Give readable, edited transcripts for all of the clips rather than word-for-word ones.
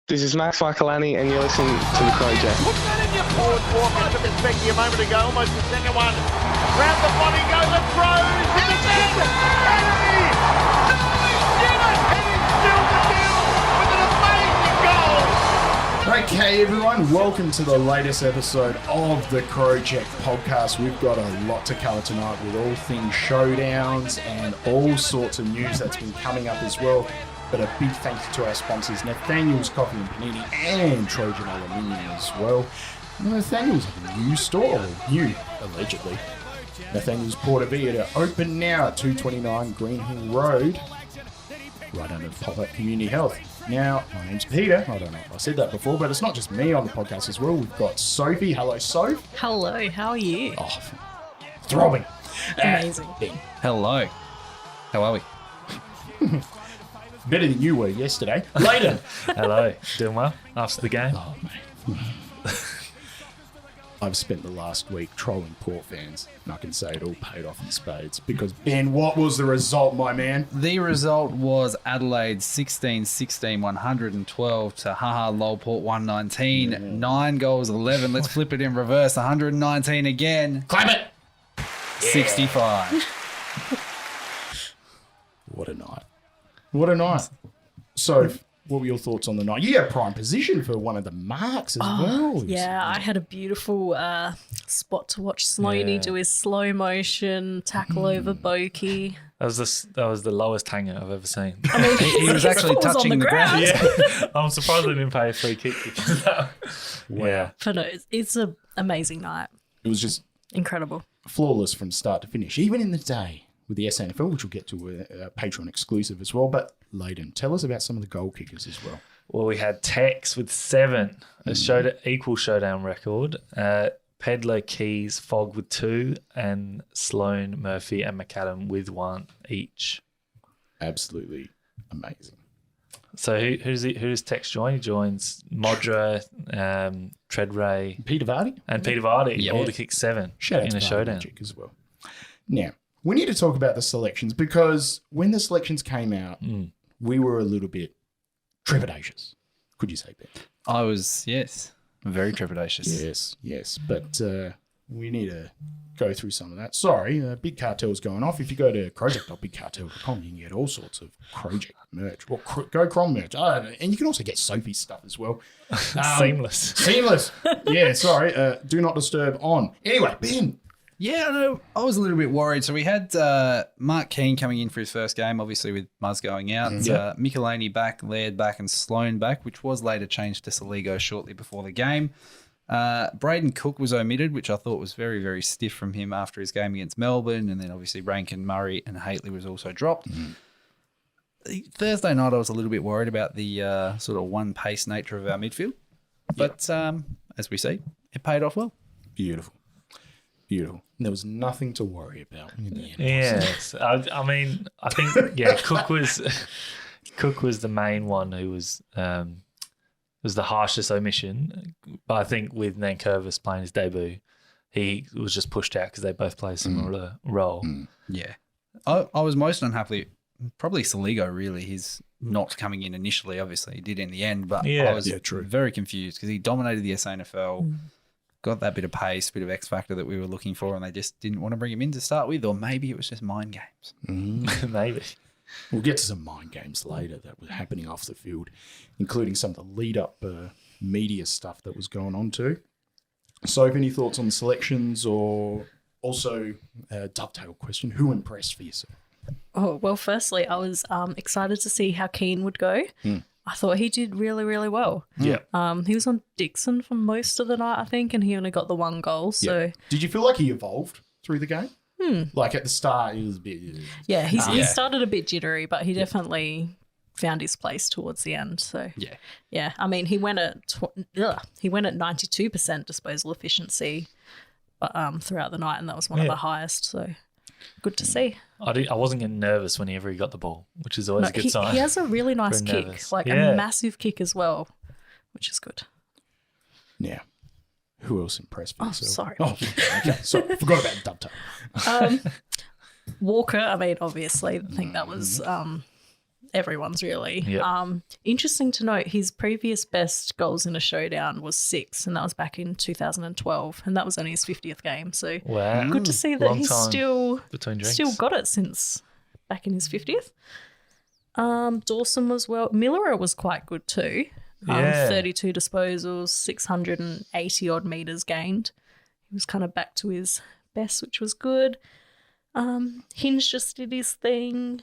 This is Max Michaelani, and you're listening to the Crowject. Put that in your forward walk. Took a specky a moment ago, almost the second one. Round the body go the Crows. And the net! Kennedy! He did it! And he's still the deal with an amazing goal. Okay, everyone, welcome to the latest episode of the Crowject podcast. We've got a lot to cover tonight with all things showdowns and all sorts of news that's been coming up as well. But a big thank you to our sponsors, Nathaniel's Coffee and Panini and Trojan Aluminium as well. Nathaniel's have a new store, new, allegedly. Nathaniel's Porta Vida open now at 229 Green Hill Road, right under Pop-Up Community Health. Now, my name's Peter. I don't know if I said that before, but it's not just me on the podcast as well. We've got Sophie. Hello, Soph. Hello, how are you? Oh, throbbing. Amazing. Hello. How are we? Better than you were yesterday. Lleyton. Hello. Doing well after the game? Oh, mate. I've spent the last week trolling Port fans, and I can say it all paid off in spades. Because, Ben, what was the result, my man? The result was Adelaide 16-16, 112 to haha lol Port 119. Yeah. 9 goals, 11. Let's flip it in reverse. 119 again. Clap it! 65. What a night. What a night. So, what were your thoughts on the night? You had prime position for one of the marks as well. Yeah, I had a beautiful spot to watch Sloaney do his slow motion tackle over Boki. That was the lowest hanger I've ever seen. I mean, He was actually falls on touching the ground. Yeah, I'm surprised they didn't pay a free kick because that. Yeah, But no, it's an amazing night. It was just Incredible. flawless from start to finish, even in the day with the SNFL, which we'll get to a Patreon exclusive as well. But, Lleyton, tell us about some of the goal kickers as well. well, we had Tex with 7, equal showdown record. Pedler, Keys, Fogg with 2, and Sloan, Murphy, and McAdam with 1 each. Absolutely amazing. So who's Tex join? He joins Modra, Treadray, Peter Vardy? and Peter Vardy, Yeah. all to kick 7 Shout out in to a Vardy showdown. Magic as well. Now, we need to talk about the selections because when the selections came out, we were a little bit trepidatious. Could you say, Ben? I was, yes, very trepidatious. Yes. But we need to go through some of that. Sorry, Big Cartel's going off. If you go to crowject.bigcartel.com, you can get all sorts of Crowject merch. Well, Go Crom merch. And you can also get Sophie's stuff as well. Seamless. Yeah, sorry. Do not disturb on. Anyway, Ben. Yeah, no, I was a little bit worried. So we had Mark Keane coming in for his first game, obviously with Muzz going out. Michelini back, Laird back, and Sloan back, which was later changed to Saligo shortly before the game. Braden Cook was omitted, which I thought was very, very stiff from him after his game against Melbourne. And then obviously Rankin, Murray, and Haitley was also dropped. Thursday night, I was a little bit worried about the sort of one-pace nature of our midfield. But as we see, it paid off well. Beautiful. There was nothing to worry about in the end. Yes, I mean, I think Cook was the main one who was the harshest omission. But I think with Nankervis playing his debut, he was just pushed out because they both play a similar role. Yeah. I was most unhappy, probably Saligo, really. He's not coming in initially, obviously. He did in the end, but I was very confused because he dominated the SNFL, got that bit of pace, bit of X factor that we were looking for, and they just didn't want to bring him in to start with, or maybe it was just mind games. Maybe. We'll get to some mind games later that were happening off the field, including some of the lead-up media stuff that was going on too. So, any thoughts on the selections, or also a dovetail question, who impressed for yourself? Oh, well, firstly, I was excited to see how Keane would go. I thought he did really, really well. Yeah. He was on Dixon for most of the night, I think, and he only got the 1 goal. So, Did you feel like he evolved through the game? Like at the start, he was a bit... he started a bit jittery, but he definitely found his place towards the end. So, yeah. I mean, he went at 92% disposal efficiency throughout the night, and that was one of the highest. So, good to see. I wasn't getting nervous whenever he got the ball, which is always a good sign. He has a really nice kick, nervous. a massive kick as well, which is good. Now, who else impressed for yourself? Sorry. Oh, okay. So, forgot about dovetail. Walker, I mean, obviously, I think that was everyone's really. Yep. Interesting to note, his previous best goals in a showdown was 6, and that was back in 2012, and that was only his 50th game. So Wow. good to see that Long he's time still between drinks. got it since back in his 50th. Dawson was Miller was quite good too. Yeah. 32 disposals, 680 odd meters gained. He was kind of back to his best, which was good. Hinge just did his thing.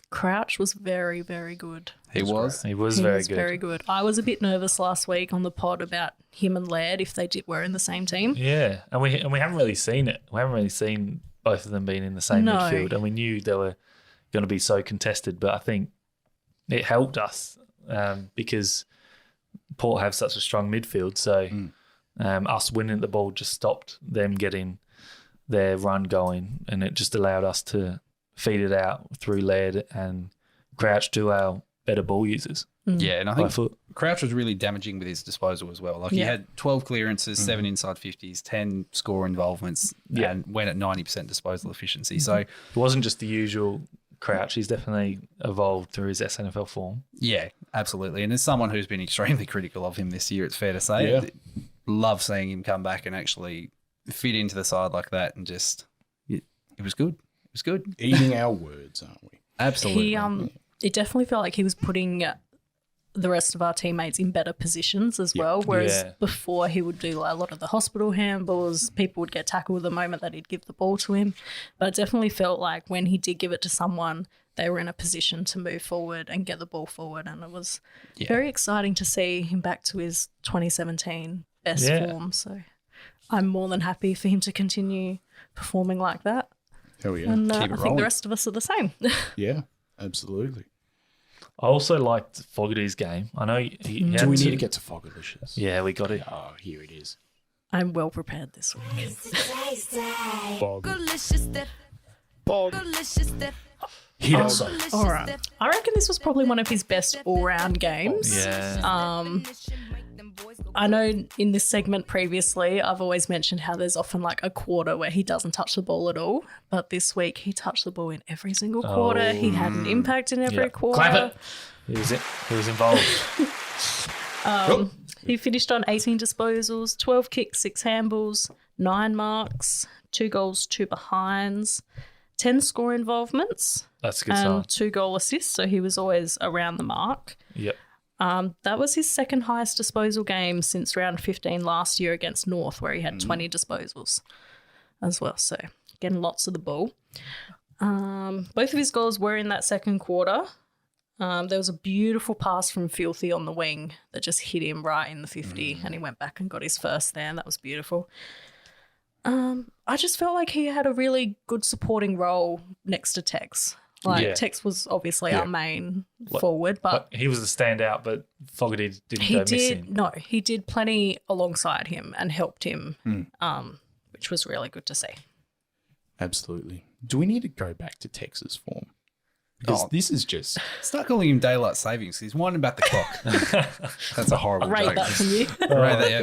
Crouch was very, very good. He was He very was good. very good. I was a bit nervous last week on the pod about him and Laird if they were in the same team. Yeah, and we haven't really seen it. We haven't really seen both of them being in the same No. midfield, and we knew they were going to be so contested. But I think it helped us because Port have such a strong midfield. So us winning the ball just stopped them getting their run going, and it just allowed us to feed it out through Laird and Crouch to our better ball users. Yeah, and I By think foot. Crouch was really damaging with his disposal as well. Like he Yeah. had 12 clearances, 7 inside 50s, 10 score involvements, Yeah. and went at 90% disposal efficiency. So, It wasn't just the usual Crouch. He's definitely evolved through his SNFL form. yeah, absolutely. And as someone who's been extremely critical of him this year, it's fair to say, Yeah. love seeing him come back and actually fit into the side like that, and just it was good. It was good. Eating our words, aren't we? Absolutely. It definitely felt like he was putting the rest of our teammates in better positions as well. Whereas Yeah. before he would do like a lot of the hospital handballs, people would get tackled the moment that he'd give the ball to him. But it definitely felt like when he did give it to someone, they were in a position to move forward and get the ball forward. And it was very exciting to see him back to his 2017 best Yeah. form. So I'm more than happy for him to continue performing like that. Hell yeah. And Keep I it think rolling. the rest of us are the same. Yeah, absolutely. I also liked Fogarty's game. I know he had Do we need to get to Fogalicious? Yeah, we got it. Oh, here it is. I'm well prepared this week. Hit it, so. All right. I reckon this was probably one of his best all-round games. Yeah. I know in this segment previously, I've always mentioned how there's often like a quarter where he doesn't touch the ball at all. But this week, he touched the ball in every single quarter. He had an impact in every Yeah. quarter. Clap it. He was involved. He finished on 18 disposals, 12 kicks, 6 handballs, 9 marks, 2 goals, 2 behinds, 10 score involvements, That's a good sign. and 2 goal assists. So he was always around the mark. Yep. That was his second highest disposal game since round 15 last year against North, where he had 20 disposals as well. So getting lots of the ball. Both of his goals were in that second quarter. There was a beautiful pass from Filthy on the wing that just hit him right in the 50, and he went back and got his first there, and that was beautiful. I just felt like he had a really good supporting role next to Tex. Yeah. Tex was obviously our main forward, but He was the standout, but Fogarty didn't he go did missing. no, he did plenty alongside him and helped him, which was really good to see. Absolutely. Do we need to go back to Texas form? Because this is just... Start calling him daylight savings. He's winding back the clock. That's a horrible Rate joke. that from you. Right there.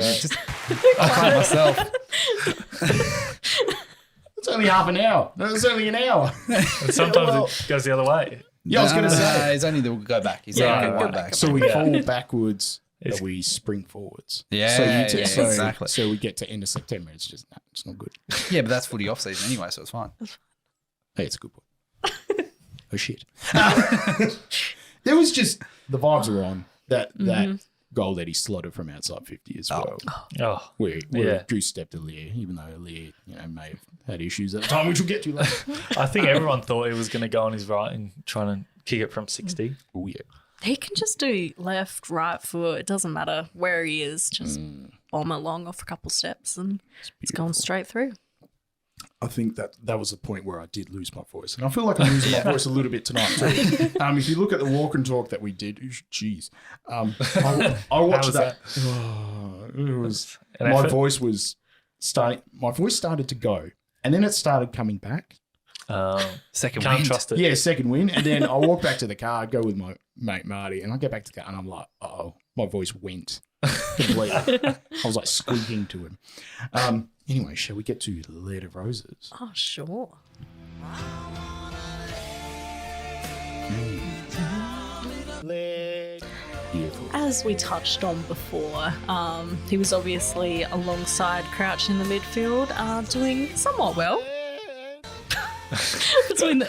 I can't myself. It's only half an hour. No, it's only an hour. And sometimes it goes the other way. Yeah, I was going to say. He's only the go back. He's Yeah, only go one back, back. go So we fall backwards, but we spring forwards. Yeah, so yeah, exactly. So we get to end of September. It's just, it's not good. Yeah, but that's footy off season anyway, so it's fine. Hey, it's a good point. Oh, shit. There was just, the vibes were on that goal that he slotted from outside 50 as well. Oh, Where yeah. Drew stepped to Lear, even though Lear, may have had issues at the time, which we'll get to later. I think everyone thought he was going to go on his right and trying to kick it from 60. Oh, yeah. He can just do left, right foot. It doesn't matter where he is. Just bomb along off a couple steps and it's going straight through. I think that was the point where I did lose my voice. And I feel like I'm losing my voice a little bit tonight too. If you look at the walk and talk that we did, jeez. I watched was that. It was An my effort? voice was starting. My voice started to go, and then it started coming back. Second Can't wind. trust it. Yeah, second win. And then I walk back to the car, go with my mate Marty, and I get back to the car, and I'm like, oh, my voice went completely. I was like squeaking to him. Anyway, shall we get to Laird of Roses? Oh, sure. Beautiful. As we touched on before, he was obviously alongside Crouch in the midfield, doing somewhat well.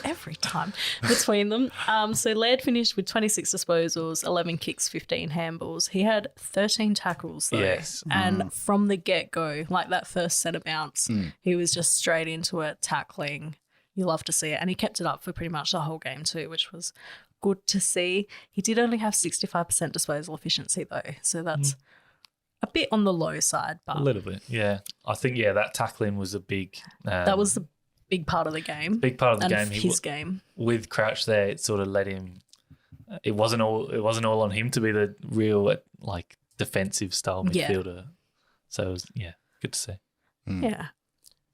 Every time between them. So Laird finished with 26 disposals, 11 kicks, 15 handballs. He had 13 tackles though. Yes. And from the get-go, like that first centre bounce, he was just straight into it, tackling. You love to see it. And he kept it up for pretty much the whole game too, which was good to see. He did only have 65% disposal efficiency though. So that's a bit on the low side. But A little bit, yeah. I think, that tackling was a big... that was the big part of the game. Big part of the and game. His game. With Crouch there, it sort of let him... It wasn't all on him to be the real, like, defensive style midfielder. So it was, good to see. Yeah.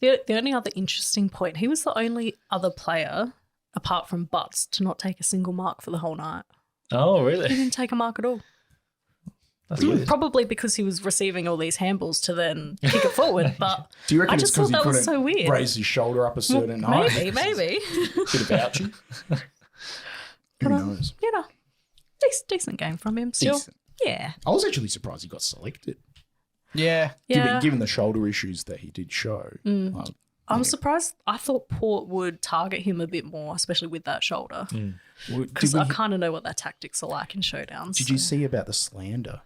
The only other interesting point, he was the only other player, apart from Butts, to not take a single mark for the whole night. Oh, He really? didn't take a mark at all. That's weird. Probably because he was receiving all these handballs to then kick it forward. But Do you reckon I it's just because thought he that was couldn't so weird. raise his shoulder up a certain height? Maybe. Bit of ouchie. Who knows? Decent game from him still. Decent. Yeah. I was actually surprised he got selected. Yeah. Yeah. Given the shoulder issues that he did show. I'm surprised. I thought Port would target him a bit more, especially with that shoulder. Because I kind of know what their tactics are like in showdowns. Did you see about the slander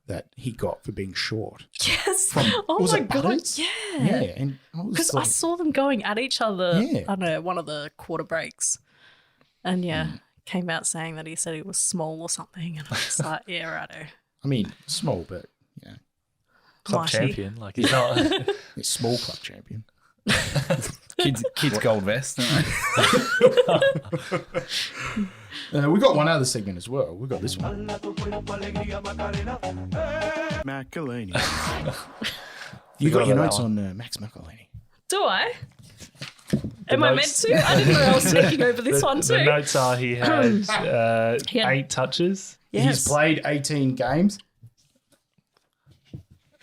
that he got for being short? Yes. was my it God. Butters? Yeah. Yeah, and Because I saw them going at each other, Yeah. I don't know, one of the quarter breaks. And came out saying that he said he was small or something. And I was like, yeah, righto. I mean, small, but Club Mighty. champion. Like, he's not... he's small club champion. Kids gold vest. Don't they? We got one other segment as well. We got this one. Macaroni. You got your about notes that on Max McElhaney. Do I? Am I meant notes- to? I didn't know I was taking over this one too. The notes are he had, He had- 8 touches. Yes. He's played 18 games.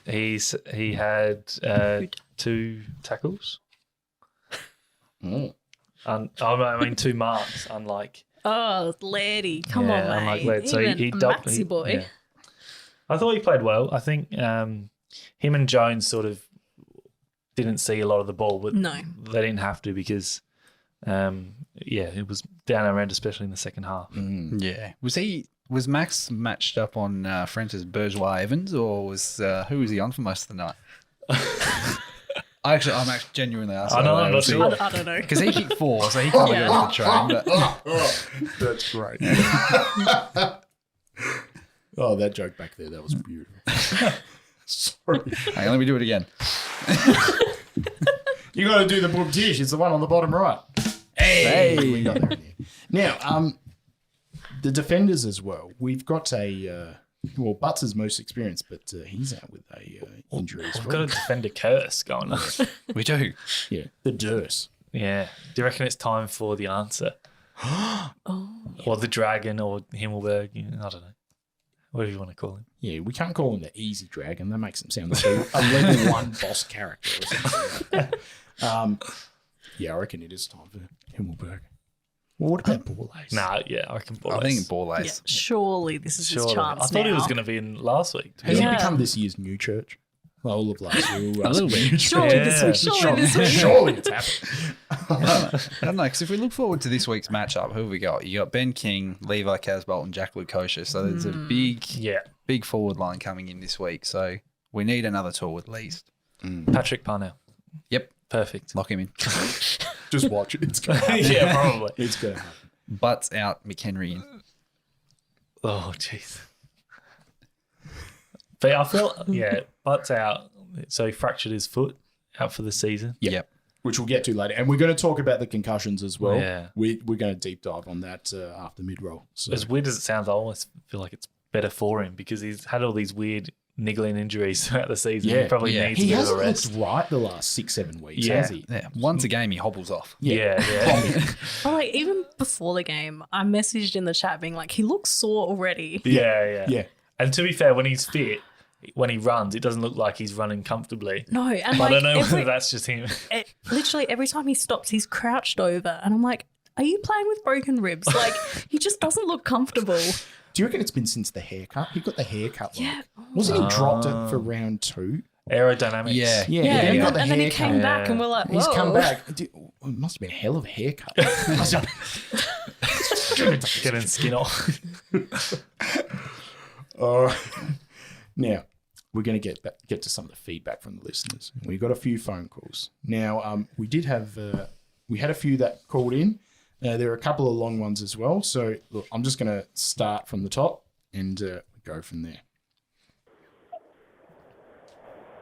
He had 2 tackles. Oh. I mean 2 marks. Unlike Oh, Lairdy. Come on, mate. unlike Laird. So Even he a doubled. Maxi boy. Yeah. I thought he played well. I think him and Jones sort of didn't see a lot of the ball, but No. they didn't have to because it was down and around, especially in the second half. Yeah. Was Max matched up on Francis Bourgeois Evans, or was who was he on for most of the night? I'm actually genuinely asking. I know, I'm not sure. I don't know. Because he kicked 4, so he can't get off the train. But That's great. Oh, that joke back there, that was beautiful. Sorry. hang on, let me do it again. You got to do the boom tish. It's the one on the bottom right. Hey. We got there in the end. Now, the defenders as well. We've got Butts is most experienced, but he's out with a injury as We've well. got a defender curse going on. We do. Yeah, the Durst. Yeah. Do you reckon it's time for the answer? Or the Dragon or Himmelberg? I don't know. What do you want to call him? Yeah, we can't call him the Easy Dragon. That makes him sound like a level 1 boss character or something like that. Yeah, I reckon it is time for Himmelberg. Well, what about Borlase? Nah, yeah, I reckon Borlase. I think ball Yeah, ace. surely this is his Surely. chance I thought he now. was going to be in last week. Has Yeah. he become this year's new church? Well, all of last year. A little bit. Surely this Yeah. week. Surely this week. Surely it's happened. I don't know, because if we look forward to this week's matchup, who have we got? You got Ben King, Levi Casbolt, and Jack Lukosha. So there's a big forward line coming in this week. So we need another tool at least. Patrick Parnell. Yep. Perfect. Lock him in. Just watch it. It's going to happen. Yeah, probably. It's going to happen. Butts out, McHenry in. Oh, jeez. But I feel, Butts out. So he fractured his foot, out for the season. Yep. Which we'll get to later. And we're going to talk about the concussions as well. Yeah. We're going to deep dive on that after mid-roll. So. As weird as it sounds, I almost feel like it's better for him because he's had all these weird niggling injuries throughout the season. Yeah, he probably yeah. needs He a bit of hasn't a rest. looked right the last 6-7 weeks, Yeah. has he? Yeah. Once a game, he hobbles off. Yeah. But like even before the game, I messaged in the chat being like, he looks sore already. Yeah. Yeah. And to be fair, when he's fit, when he runs, it doesn't look like he's running comfortably. No, and I like don't know whether that's just him. literally every time he stops, he's crouched over, and I'm like, are you playing with broken ribs? Like he just doesn't look comfortable. Do you reckon it's been since the haircut? He got the haircut. Wasn't he dropped it for round 2? Aerodynamics. Yeah. And, got the and then he haircut. came back and we're like, whoa. He's come back. It must have been a hell of a haircut. Getting skin off. All right. Now, we're going to get to some of the feedback from the listeners. We got a few phone calls. Now, we had a few that called in. There are a couple of long ones as well. So, look, I'm just going to start from the top and go from there.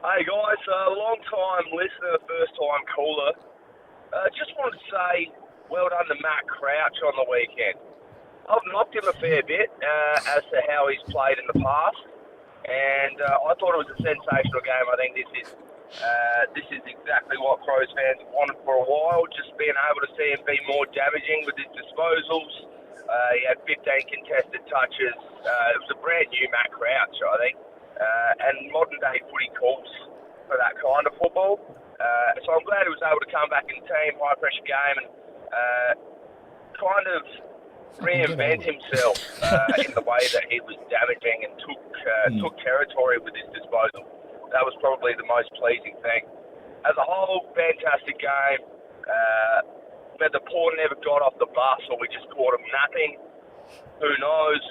Hey guys, long time listener, first time caller. Just wanted to say well done to Matt Crouch on the weekend. I've knocked him a fair bit as to how he's played in the past, and I thought it was a sensational game. I think this is exactly what Crows fans have wanted for a while, just being able to see him be more damaging with his disposals. He had 15 contested touches. It was a brand new Matt Crouch, I think. And modern day footy calls for that kind of football. So I'm glad he was able to come back in the team, high pressure game, and kind of reinvent himself in the way that he was damaging and took territory with his disposal. That was probably the most pleasing thing. As a whole, fantastic game. Whether Port never got off the bus or we just caught him napping, who knows?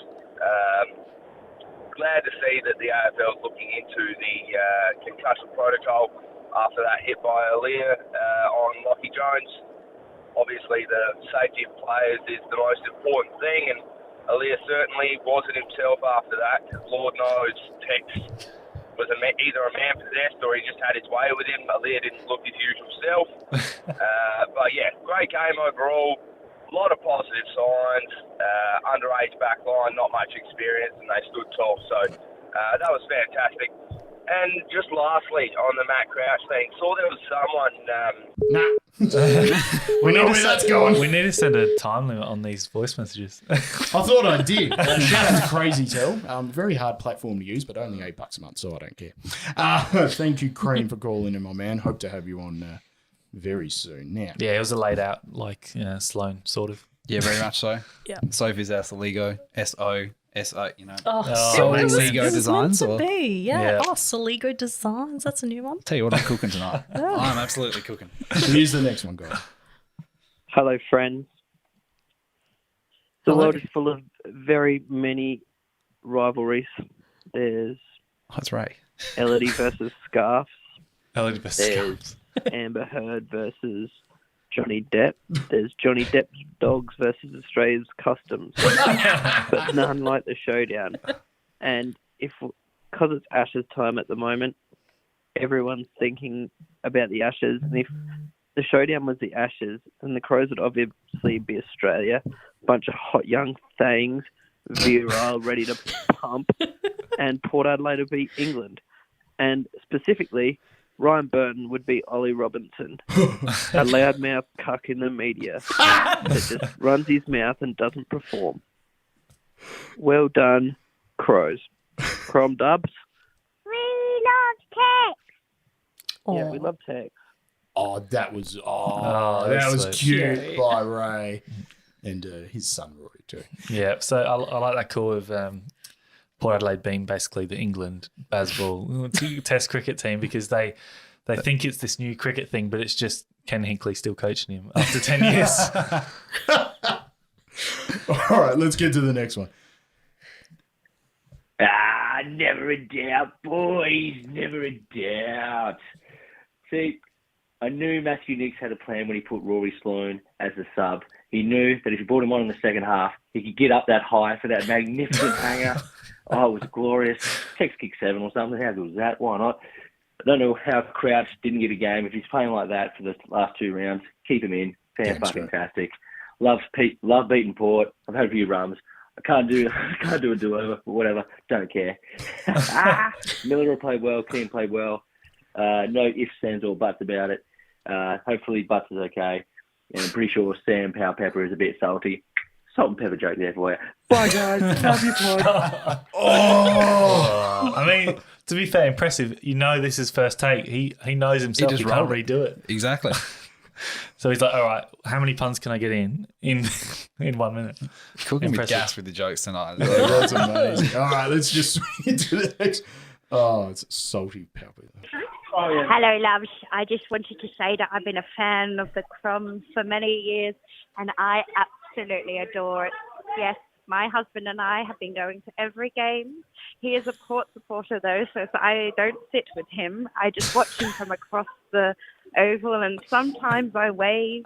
Glad to see that the AFL is looking into the concussion protocol after that hit by Aaliyah on Lockie Jones. Obviously, the safety of players is the most important thing, and Aaliyah certainly wasn't himself after that. Lord knows Tex was either a man possessed or he just had his way with him. Aaliyah didn't look his usual self. But yeah, great game overall. A lot of positive signs. Underage backline, not much experience, and they stood tall. So that was fantastic. And just lastly, on the Matt Crouch thing, saw there was someone... We know where that's going. We need to send a time limit on these voice messages. I thought I did. Shout out to Crazy Tell. Very hard platform to use, but only $8 a month, so I don't care. Thank you, Cream, for calling in, my man. Hope to have you on very soon. Now, Yeah, it was a laid out, Sloan, sort of. Yeah, very much so. Yeah. Sophie's our Saligo, S-O, Oh, like amazing. Lego designs. Meant to Or be, yeah. Yeah. Oh, Saligo Designs. That's a new one. tell you what, I'm cooking tonight. I'm absolutely cooking. here's the next one, guys. Hello, friends. The world is full of very many rivalries. There's That's right. Elodie versus Scarfs. There's Amber Heard versus Johnny Depp. There's Johnny Depp's dogs versus Australia's customs. But none like the showdown. And because it's Ashes time at the moment, everyone's thinking about the Ashes. And if the showdown was the Ashes, then the Crows would obviously be Australia. A bunch of hot young things, virile, ready to pump. And Port Adelaide would be England. And specifically, Ryan Burton would be Ollie Robinson, a loudmouth cuck in the media that just runs his mouth and doesn't perform. Well done, Crows. Crom Dubs. We love Tex. Yeah, we love Tex. Oh, that was that's cute cute. by Ray and his son Rory too. Yeah, so I like that call of Port Adelaide being basically the England Bazball Test cricket team because they think it's this new cricket thing, but it's just Ken Hinkley still coaching him after 10 years. All right, let's get to the next one. Never a doubt, boys. Never a doubt. See, I knew Matthew Nicks had a plan when he put Rory Sloane as the sub. He knew that if he brought him on in the second half, he could get up that high for that magnificent hanger. Oh, it was glorious. Tex kick 7 or something. How good was that? Why not? I don't know how Crouch didn't get a game. If he's playing like that for the last 2 rounds, keep him in. Fantastic. Love beating Port. I've had a few rums. I can't do a do-over, but whatever. Don't care. Miller played well. Keane played well. No ifs, ands, or buts about it. Hopefully Butts is okay. And I'm pretty sure Sam Powell Pepper is a bit salty. Salt and pepper joke there for you. Bye, guys. Love you, pod. I mean, to be fair, impressive. You know this is first take. He knows himself. He can't redo it. Exactly. So he's like, all right, how many puns can I get in 1 minute? Cooking with Impressive. gas with the jokes tonight. Oh, that's amazing. All right, let's just swing into the next. Oh, it's salty puppy. Hello, loves. I just wanted to say that I've been a fan of the Crumbs for many years, and I absolutely adore it. Yes, my husband and I have been going to every game. He is a Port supporter, though, so I don't sit with him. I just watch him from across the oval, and sometimes I wave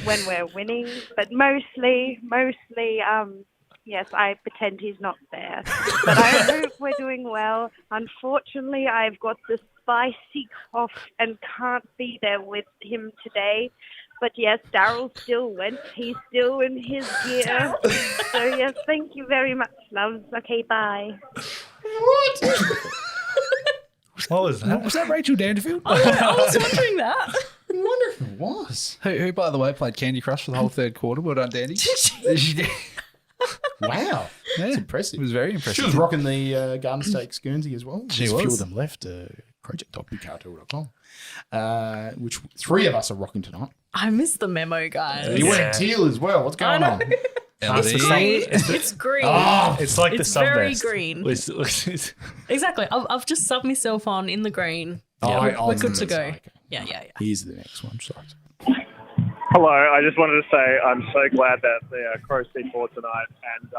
when we're winning, but mostly, yes, I pretend he's not there. But I hope we're doing well. Unfortunately, I've got the spicy cough and can't be there with him today. But yes, Daryl still went. He's still in his gear. So yes, thank you very much, loves. Okay, bye. What? What was that? Was that Rachel Danderfield? I was wondering that. I wonder if it was. Who, by the way, played Candy Crush for the whole third quarter. Well done, Dandy. She did. Wow. That's Yeah, impressive. It was very impressive. She was rocking the Garden Stakes Guernsey as well. She There's a few was. of them left. Crowject.bigcartel.com. Which 3 of us are rocking tonight. I missed the memo, guys. You went teal as well. What's going on? That's the LD. same. It's green. Oh, It's like the It's sub very vest. green. It's- Exactly. I've just subbed myself on in the green. oh, We're good to go. okay. Yeah. Here's the next one. Sorry. Hello, I just wanted to say I'm so glad that the Crows beat 4 tonight, and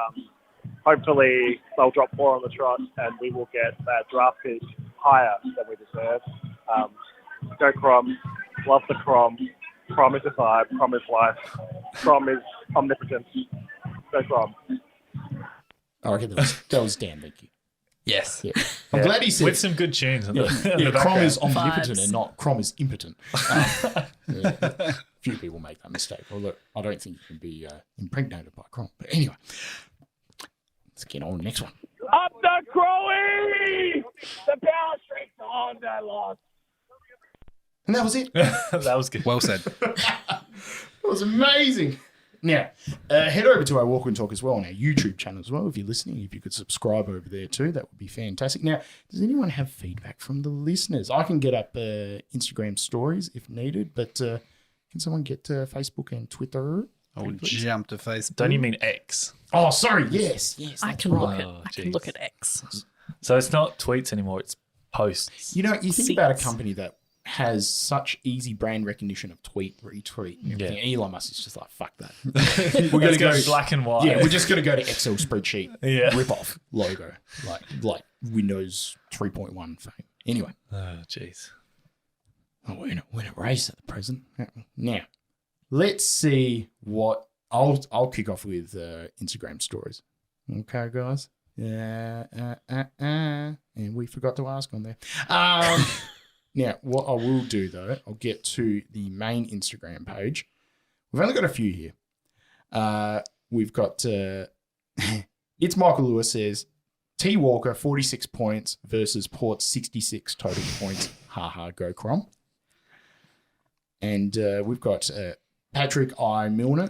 hopefully they'll drop 4 on the trot, and we will get that draft pick higher than we deserve. Go Crom, love the Crom. Crom is a vibe, Crom is life, Crom is omnipotent. Go Crom. Oh, okay, that was Dan. Thank you. Yes. Yeah. I'm glad he said. with some good tunes. In the, in the Crom background. is omnipotent Vibes. and not Crom is impotent. Yeah. Few people make that mistake. Although I don't think you can be impregnated by Crom. But anyway, let's get on to the next one. Up the Crowies! The power streak's on, they lost. And that was it. That was good. Well said. That was amazing. Now, head over to our Walk and Talk as well on our YouTube channel as well. If you're listening, if you could subscribe over there too, that would be fantastic. Now, does anyone have feedback from the listeners? I can get up Instagram stories if needed, but can someone get Facebook and Twitter? I'll jump to Facebook. Don't you mean X? Oh, sorry. Yes. I that's can right. look at. Oh, I can jeez. look at X. So it's not tweets anymore. It's posts. You know, you think about a Seats. company that has such easy brand recognition of tweet, retweet, and everything. Yeah. Elon Musk is just like, fuck that. We're going Let's to go go black and white. Yeah, we're just going to go to Excel spreadsheet, Yeah. rip off logo, like Windows 3.1 fame. Anyway, Oh, jeez. we're in a race at the present. Now, let's see what I'll kick off with Instagram stories. Okay, guys. And we forgot to ask on there. Now, what I will do though, I'll get to the main Instagram page. We've only got a few here. We've got it's Michael Lewis says T Walker 46 points versus Port's 66 total points. Ha, go Crom. And we've got Patrick.I.Milner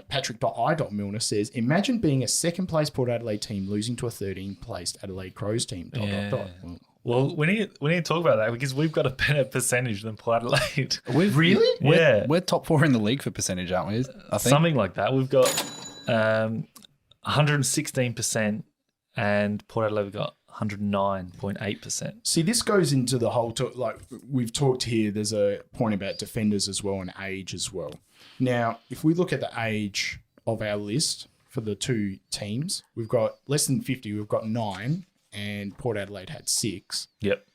says, imagine being a second place Port Adelaide team losing to a 13th placed Adelaide Crows team. ... Well, we need to talk about that because we've got a better percentage than Port Adelaide. Really? Yeah. We're top 4 in the league for percentage, aren't we? I think. Something like that. We've got 116% and Port Adelaide have got 109.8%. See, this goes into the whole like we've talked here. There's a point about defenders as well and age as well. Now, if we look at the age of our list for the two teams, we've got less than 50. We've got 9, and Port Adelaide had 6. Yep.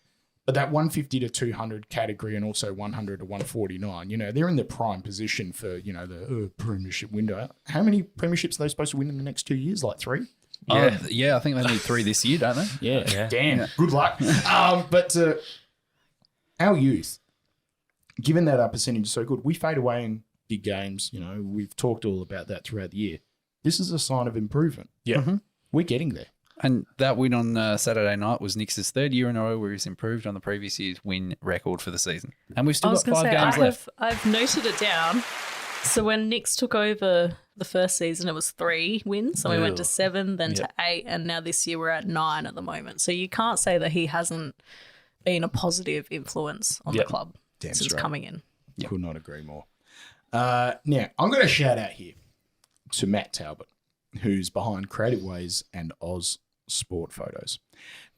But that 150 to 200 category and also 100 to 149, they're in the prime position for, the premiership window. How many premierships are they supposed to win in the next 2 years? Like 3? Yeah, I think they need 3 this year, don't they? Yeah. Damn. Good luck. But our youth, given that our percentage is so good, we fade away in big games. We've talked all about that throughout the year. This is a sign of improvement. Yeah. Mm-hmm. We're getting there. And that win on Saturday night was Nick's 3rd year in a row where he's improved on the previous year's win record for the season. And we've still got 5 games left. I've noted it down. So when Nick's took over the first season, it was 3 wins. So we went to 7, then to 8, and now this year we're at 9 at the moment. So you can't say that he hasn't been a positive influence on the club since coming in. Could not agree more. Now, I'm going to shout out here to Matt Talbot, who's behind Creative Ways and Oz Sport Photos.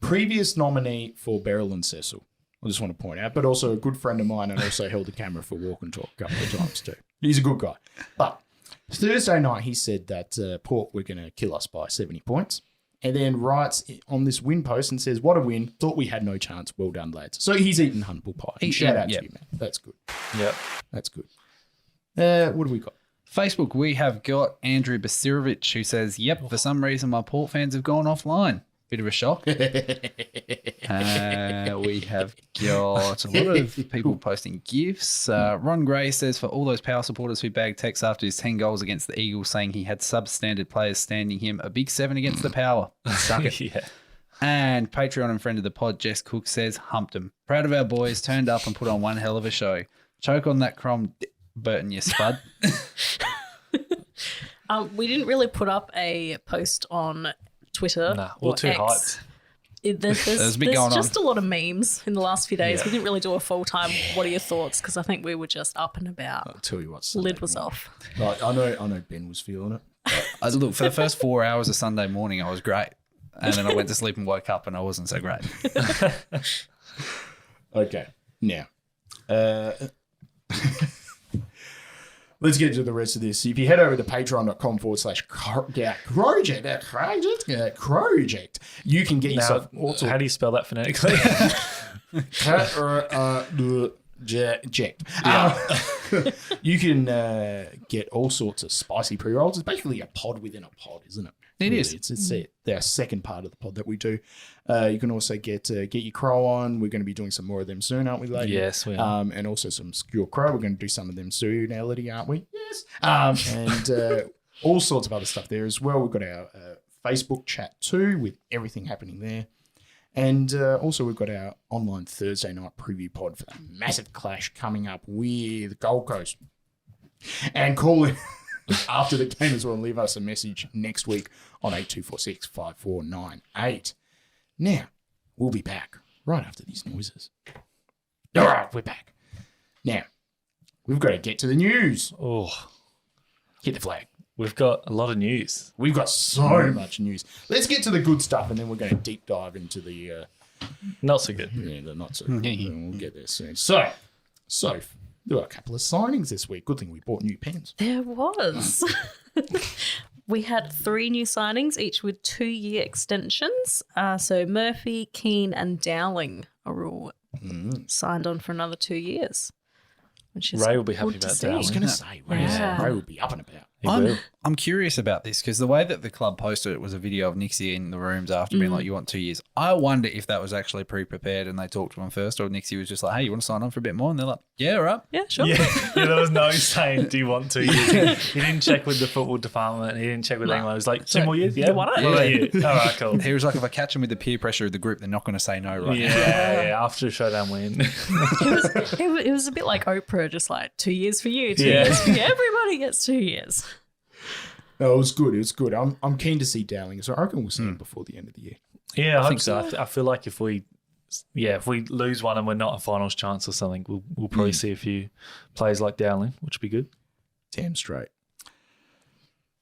Previous nominee for Beryl and Cecil, I just want to point out, but also a good friend of mine and also held the camera for Walk and Talk a couple of times too. He's a good guy. But Thursday night, he said that Port were going to kill us by 70 points. And then writes on this win post and says, what a win. Thought we had no chance. Well done, lads. So he's eaten humble pie. Shout out to you, man. That's good. Yep. That's good. What do we got? Facebook, we have got Andrew Basirovich, who says, yep, for some reason my Port fans have gone offline. Bit of a shock. We have got a lot of people posting gifs. Ron Gray says, for all those Power supporters who bagged Tex after his 10 goals against the Eagles, saying he had substandard players standing him, a big 7 against the Power. Suck it. Yeah. And Patreon and friend of the pod, Jess Cook, says, humped him. Proud of our boys, turned up and put on one hell of a show. Choke on that Crom Burton, you spud. We didn't really put up a post on Twitter. Nah, we're too hyped. There's just a lot of memes in the last few days. We didn't really do a full-time what are your thoughts, because I think we were just up and about. I'll tell you what. Lid was off. Like, I know Ben was feeling it. Look, for the first 4 hours of Sunday morning, I was great. And then I went to sleep and woke up and I wasn't so great. Okay. Now, let's get to the rest of this. If you head over to patreon.com/Crowject, you can get yourself... How do you spell that phonetically? You can get all sorts of spicy pre-rolls. It's basically a pod within a pod, isn't it? It is. It's our second part of the pod that we do. You can also get your crow on. We're going to be doing some more of them soon, aren't we, lady? Yes, we are. And also some skewer crow. We're going to do some of them soon, Elodie, aren't we? Yes. And all sorts of other stuff there as well. We've got our Facebook chat too, with everything happening there. And also we've got our online Thursday night preview pod for that massive clash coming up with Gold Coast. And call in after the game as well and leave us a message next week on 8246-5498. Now, we'll be back right after these noises. All right, we're back. Now, we've got to get to the news. Oh, Hit the flag. we've got a lot of news. We've got so much news. Let's get to the good stuff, and then we're going to deep dive into the... Not so good. Yeah, the not so good. We'll get there soon. So, there were a couple of signings this week. Good thing we bought new pens. There was. We had 3 new signings, each with 2-year extensions. So Murphy, Keane and Dowling are all signed on for another 2 years. Which is Ray will be happy good to about see. Dowling. I was going to say, Ray will be up and about. I'm curious about this because the way that the club posted it was a video of Nixie in the rooms after being like, you want 2 years. I wonder if that was actually pre-prepared and they talked to him first, or Nixie was just like, hey, you want to sign on for a bit more? And they're like, yeah, all right. Yeah, sure. Yeah, there was no saying, do you want 2 years? He didn't check with the football department. He didn't check with anyone. He was like, 2 more years? Yeah, why not? What about you? All right, cool. He was like, if I catch him with the peer pressure of the group, they're not going to say no right now. Yeah, after a showdown win. It was a bit like Oprah, just like 2 years for you, 2 years for you. Everybody gets 2 years. No, it was good. It was good. I'm keen to see Dowling, so I reckon we'll see him before the end of the year. Yeah, I think so. I feel like if we lose one and we're not a finals chance or something, we'll probably see a few players like Dowling, which would be good. Damn straight.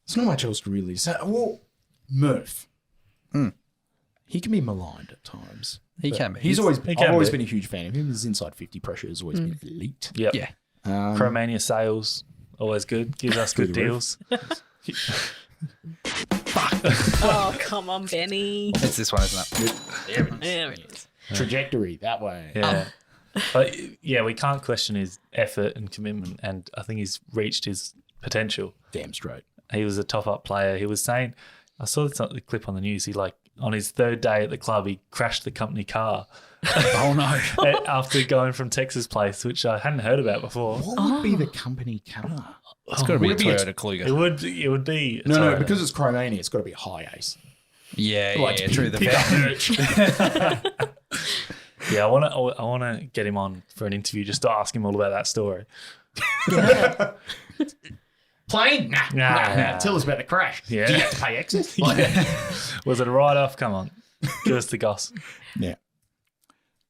There's not much else to really say. Well, Murph. He can be maligned at times. He can be. I've always been a huge fan of him. His inside 50 pressure has always been elite. Yep. Yeah. Cromania sales, always good. Gives us good deals. Oh, come on, Benny. It's this one, isn't it? There it is. Trajectory that way. Yeah. But yeah, we can't question his effort and commitment, and I think he's reached his potential. Damn straight. He was a top-up player. He was saying, I saw the clip on the news, he on his 3rd day at the club, he crashed the company car. Oh, no. After going from Texas Place, which I hadn't heard about before. What would be the company car? It's got to be a Toyota Kluger. It would be. No, because it's Cromania, it's got to be a high ace. Yeah, True. The merch. Yeah, I want to get him on for an interview just to ask him all about that story. Plane? Nah. Tell us about the crash. Yeah. Do you have to pay excess? Was it a write-off? Come on. Give us the goss. Yeah.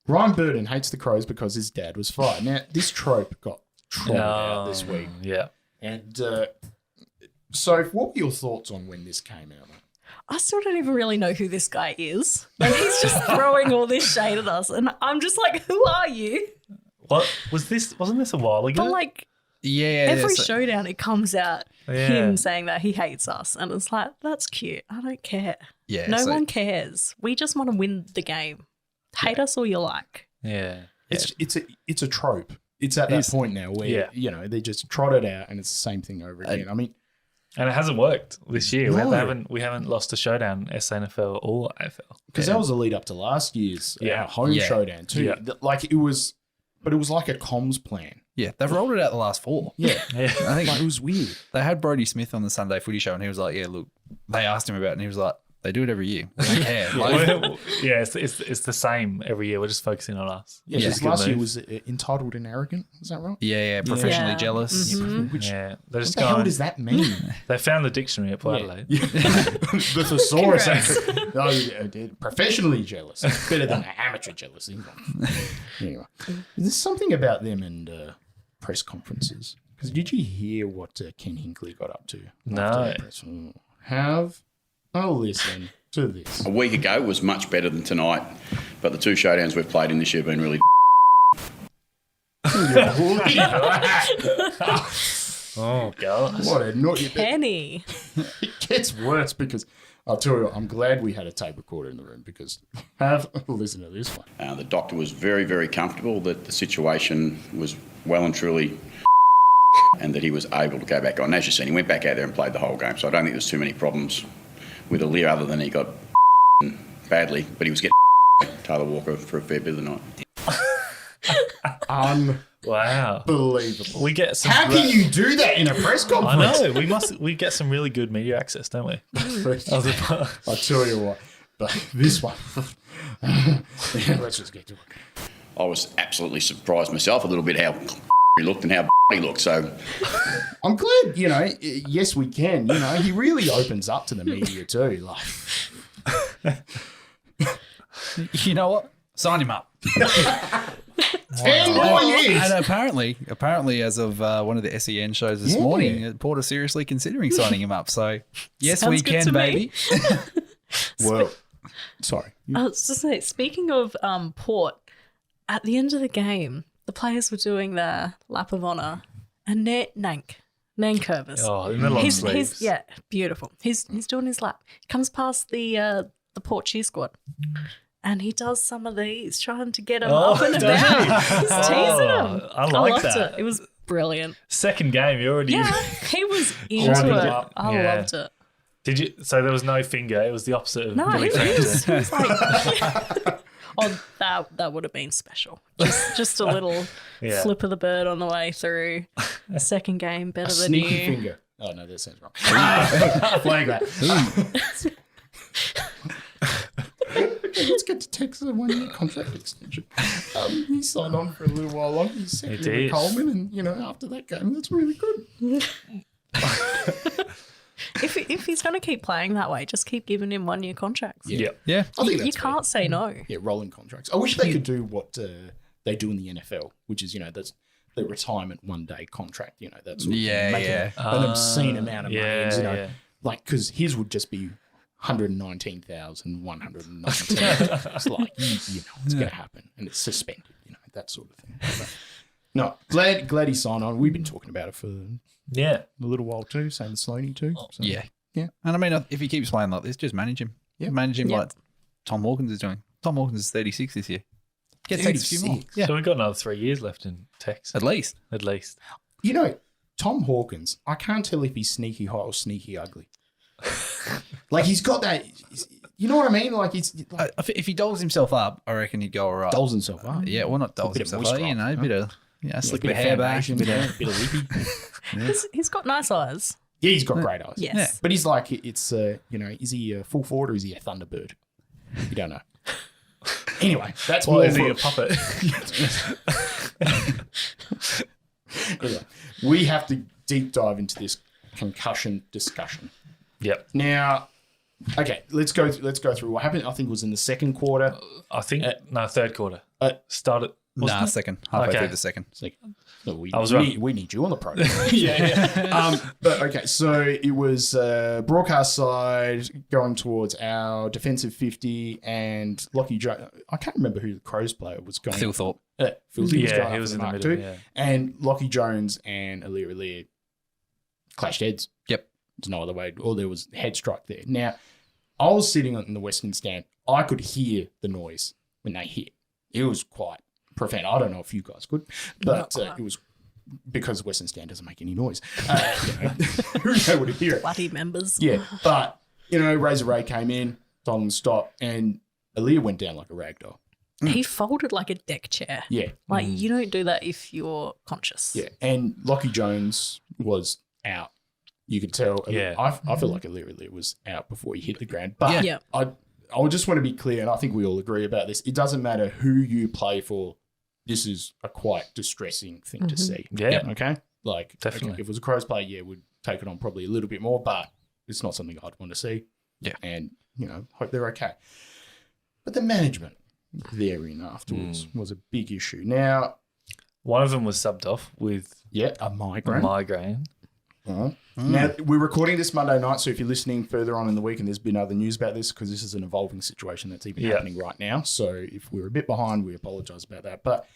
Ryan Burden hates the Crows because his dad was fired. Now, this trope got trotted out this week. Yeah. And so, what were your thoughts on when this came out? I still don't even really know who this guy is. And he's just throwing all this shade at us. And I'm just like, who are you? What was this? Wasn't this a while ago? But like, every showdown, it comes out him saying that he hates us. And it's like, that's cute. I don't care. Yeah, no one cares. We just want to win the game. Hate us all you like. Yeah. It's a trope. It's at that point now where, you know, they just trot it out and it's the same thing over again. I mean, and it hasn't worked this year. No. We haven't lost a showdown, SNFL or AFL. Because that was a lead up to last year's home showdown too. Yeah. Like it was like a comms plan. Yeah, they've rolled it out the last 4. Yeah. I think Like, it was weird. they had Brodie Smith on the Sunday Footy Show, and he was like, "Yeah, look," they asked him about it, and he was like, "They do it every year. We don't care." Like, it's the same every year. We're just focusing on us. Yeah, because last year was entitled and arrogant. Is that right? yeah, professionally Yeah. jealous. Which, They're what just the hell going. does that mean? They found the dictionary at Port Adelaide. The thesaurus. Professionally jealous. Better than amateur jealousy. Anyway, there's something about them and press conferences. Because did you hear what Ken Hinkley got up to? No. Have a listen to this. A week ago was much better than tonight, but the 2 showdowns we've played in this year have been really Oh god. What a naughty Penny. It gets worse because I'll tell you, I'm glad we had a tape recorder in the room because have a listen to this one. The doctor was very, very comfortable that the situation was well and truly and that he was able to go back on. As you've seen, he went back out there and played the whole game, so I don't think there's too many problems with Aaliyah other than he got badly, but he was getting Taylor Walker for a fair bit of the night. Wow. Unbelievable. We get some How can you do that in a press I conference? know. We get some really good media access, don't we? I'll tell you what, but this one, let's just get to it. I was absolutely surprised myself a little bit how he looked and how he looked, so I'm glad, you know, yes, we can. You know, he really opens up to the media too. Like, You know what? Sign him up. 10 more years. And apparently, as of one of the SEN shows this morning, Port are seriously considering signing him up. So, yes, Sounds we good can, to me. baby. Well, sorry. I was just saying, speaking of Port, at the end of the game, the players were doing their lap of honour, and Nankervis. Oh, in the long sleeves. Yeah, beautiful. He's doing his lap. He comes past the Port cheer squad, and he does some of these, trying to get him up and about. He's teasing him. I loved it. It was brilliant. Second game, you already. Yeah, he was into Holding it. it up. I Yeah. loved it. Did you? So there was no finger. It was the opposite of No, Billy he Frampton. was like, oh, that would have been special. Just a little Yeah. flip of the bird on the way through. Second game, better A than sneaky you. finger. Oh, no, that sounds wrong. Flag that. Let's get to Texas 1-year contract extension. He signed on for a little while longer. He's second with did. Coleman, and you know after that game, that's really good. If he's going to keep playing that way, just keep giving him 1-year contracts. Yeah. Yeah. I think You that's can't say no. Yeah, rolling contracts. I wish they could do what they do in the NFL, which is that's the retirement 1-day contract. You know, that's an obscene amount of money. You know, like because his would just be 119,119. It's like it's going to happen, and it's suspended. You know, that sort of thing. But, no, glad he signed on. We've been talking about it for a little while too. Same with Sloaney too. So, Yeah. yeah. And I mean, if he keeps playing like this, just manage him. Yeah. Manage him Yeah. like Tom Hawkins is doing. Tom Hawkins is 36 this year. Get Tex a few more. 36. Yeah. So we've got another 3 years left in Tex. At least. At least. You know, Tom Hawkins. I can't tell if he's sneaky hot or sneaky ugly. Like he's got that. You know what I mean? Like he's like, If he dolls himself up, I reckon he'd go all right. dolls himself up. Yeah, well, not dolls bit of himself up, moisturiser, you know, a huh? bit of, slick bit the of hair back. foundation, bit of lippy. He's got nice eyes. Yeah, he's got great eyes. Yes. Yeah. But he's like, it's, is he a full forward or is he a Thunderbird? You don't know. Anyway, that's Or more is he for- a puppet? Anyway, we have to deep dive into this concussion discussion. Yep. Now, okay, let's go through what happened. I think it was in the second quarter. I think, no, third quarter. Uh, Started Nah, second. Halfway Okay. through the second. No, we, I was we wrong. need, we need you on the program. But okay, so it was broadcast side going towards our defensive 50 and Lockie Jones. I can't remember who the Crows player was going. Phil Thorpe. Phil Yeah, going he up was for in the mark middle, too. yeah. And Lockie Jones and Alir clashed heads. Yep. There's no other way. Or there was head strike there. Now, I was sitting in the Western stand. I could hear the noise when they hit. It was quite profound. I don't know if you guys could, but it was because Western stand doesn't make any noise. Who was able to hear it? Bloody members. Yeah, but, Razor Ray came in, told him to stop, and Aaliyah went down like a rag doll. He folded like a deck chair. Yeah. Like, you don't do that if you're conscious. Yeah, and Lockie Jones was out. You could tell. Yeah. I feel like Aaliyah was out before he hit the ground. But Yeah. I would just want to be clear, and I think we all agree about this. It doesn't matter who you play for. This is a quite distressing thing to see. Yeah. Okay? Like, Definitely. okay, if it was a Crows player, yeah, we'd take it on probably a little bit more, but it's not something I'd want to see. Yeah. And, hope they're okay. But the management therein afterwards was a big issue. Now, One of them was subbed off with a a migraine. migraine. Now, we're recording this Monday night, so if you're listening further on in the week and there's been other news about this, because this is an evolving situation that's even happening right now. So if we're a bit behind, we apologise about that. But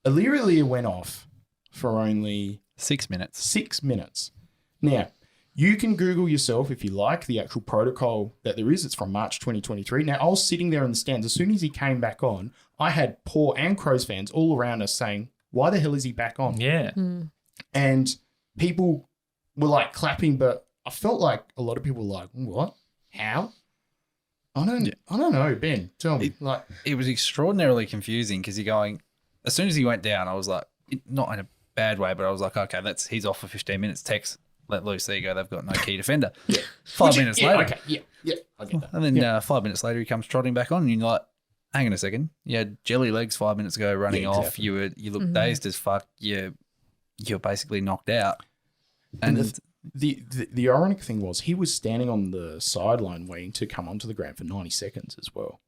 Aaliyah went off for only 6 minutes. 6 minutes. Now, you can Google yourself, if you like, the actual protocol that there is. It's from March 2023. Now, I was sitting there in the stands. As soon as he came back on, I had Paw and Crows fans all around us saying, why the hell is he back on? Yeah. And people were like clapping, but I felt like a lot of people were like, what? How? I don't know, Ben. Tell me. It was extraordinarily confusing because you're going, as soon as he went down, I was like, not in a bad way, but I was like, okay, he's off for 15 minutes. Tex, let loose. There you go. They've got no key defender. 5 minutes later. Okay, yeah, I get that. And then 5 minutes later, he comes trotting back on, and you're like, hang on a second. You had jelly legs 5 minutes ago running off. exactly. You look dazed as fuck. You're basically knocked out. And the ironic thing was he was standing on the sideline waiting to come onto the ground for 90 seconds as well.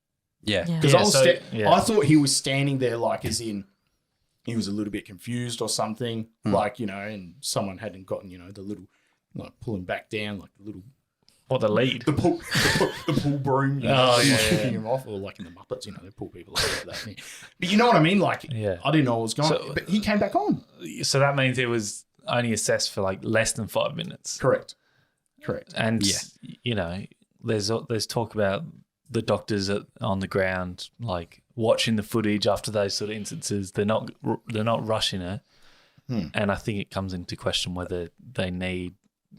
yeah. Because Yeah. I thought he was standing there like as in he was a little bit confused or something, like, and someone hadn't gotten, the little, like pull him back down, like the little, What, the lead? the pull broom, picking him off, or like in the Muppets, they pull people over that thing. But you know what I mean? Like, Yeah. I didn't know what was going on, So- but he came back on. So that means it was only assessed for like less than 5 minutes. Correct. And, there's talk about the doctors on the ground, like watching the footage after those sort of instances. They're not rushing it. And I think it comes into question whether they need